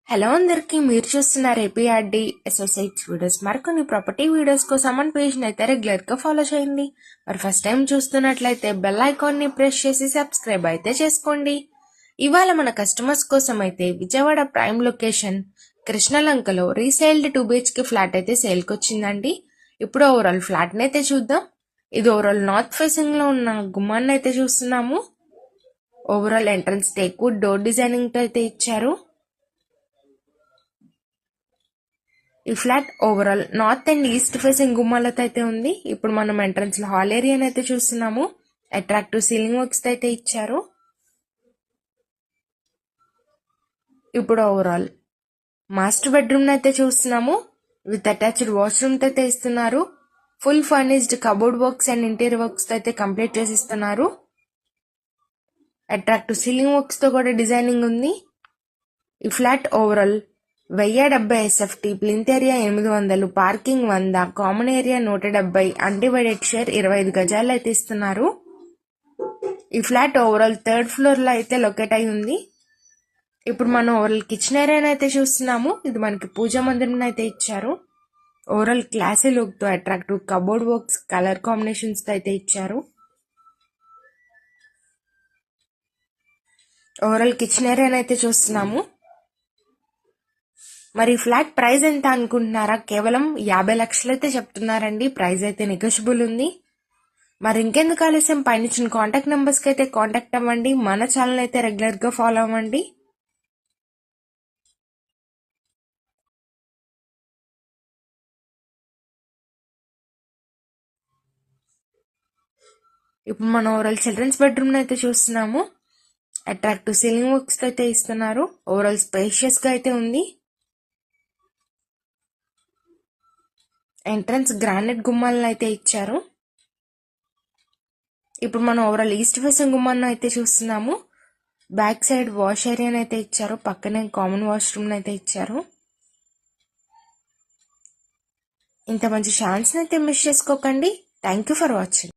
Hello అందరికి, మీరు చూస్తున్నారు ఏపీఆర్డి అసోసియేట్స్ వీడియోస్. మరికొన్ని ప్రాపర్టీ వీడియోస్ కోసం మన పేజ్ని అయితే రెగ్యులర్గా ఫాలో చేయండి. మరి ఫస్ట్ టైం చూస్తున్నట్లయితే బెల్ ఐకాన్ని ప్రెస్ చేసి సబ్స్క్రైబ్ అయితే చేసుకోండి. ఇవాళ మన కస్టమర్స్ కోసం అయితే విజయవాడ ప్రైమ్ లొకేషన్ కృష్ణలంకలో రీసేల్డ్ 2 BHK ఫ్లాట్ అయితే సేల్కి వచ్చిందండి. ఇప్పుడు ఓవరాల్ ఫ్లాట్ని అయితే చూద్దాం. ఇది ఓవరాల్ నార్త్ ఫేసింగ్ లో ఉన్న గుమ్మాన్ని అయితే చూస్తున్నాము. Overall entrance teak wood door designing తో అయితే ఇచ్చారు. ఈ flat overall north and east facing గుమ్మాలతో అయితే ఉంది. ఇప్పుడు మనం ఎంట్రన్స్ లో హాల్ ఏరియాని అయితే చూస్తున్నాము. అట్రాక్టివ్ సీలింగ్ వర్క్స్ అయితే ఇచ్చారు. ఇప్పుడు ఓవరాల్ మాస్టర్ బెడ్రూమ్ అయితే చూస్తున్నాము. విత్ అటాచ్డ్ వాష్రూమ్ అయితే ఇస్తున్నారు. Full furnished cupboard works and interior works అయితే కంప్లీట్ చేసి ఇస్తున్నారు. అట్రాక్టివ్ సీలింగ్ వర్క్స్ తో కూడా డిజైనింగ్ ఉంది. ఈ flat overall 1070 SFT, plinth area 800, parking 100, common area 170, undivided share 25 గజాలు అయితే ఇస్తున్నారు. ఈ ఫ్లాట్ ఓవరాల్ 3rd ఫ్లోర్ లో అయితే లొకేట్ అయి ఉంది. ఇప్పుడు మనం ఓవరాల్ కిచెన్ ఏరియాని అయితే చూస్తున్నాము. ఇది మనకి పూజా మందిరం అయితే ఇచ్చారు. ఓవరాల్ క్లాసీ లుక్ తో attractive cupboard works, colour combinations తో అయితే ఇచ్చారు. ఓవరాల్ కిచెన్ ఏరియాని అయితే చూస్తున్నాము. మరి ఫ్లాట్ ప్రైస్ ఎంత అనుకుంటున్నారా? కేవలం 50 లక్షలు అయితే చెప్తున్నారండి. ప్రైస్ అయితే నెగోషియబుల్ ఉంది. మరి ఇంకెందుకు ఆలస్యం, పైన కాంటాక్ట్ నెంబర్స్ కి అయితే కాంటాక్ట్ అవ్వండి. మన ఛానల్ అయితే రెగ్యులర్ గా ఫాలో అవ్వండి. ఇప్పుడు మనం ఓవరాల్ చిల్డ్రన్స్ బెడ్రూమ్ అయితే చూస్తున్నాము. అట్రాక్టివ్ సీలింగ్ వర్క్స్ అయితే ఇస్తున్నారు. ఓవరాల్ స్పేషియస్ గా అయితే ఉంది. ఎంట్రన్స్ గ్రానైట్ గుమ్మాలను అయితే ఇచ్చారు. ఇప్పుడు మనం ఓవరాల్ ఈస్ట్ ఫేసింగ్ గుమ్మాన్ని అయితే చూస్తున్నాము. బ్యాక్ సైడ్ వాష్ ఏరియాని అయితే ఇచ్చారు. పక్కనే కామన్ వాష్రూమ్ అయితే ఇచ్చారు. ఇంత మంచి ఛాన్స్ అయితే మిస్ చేసుకోకండి. Thank you for watching.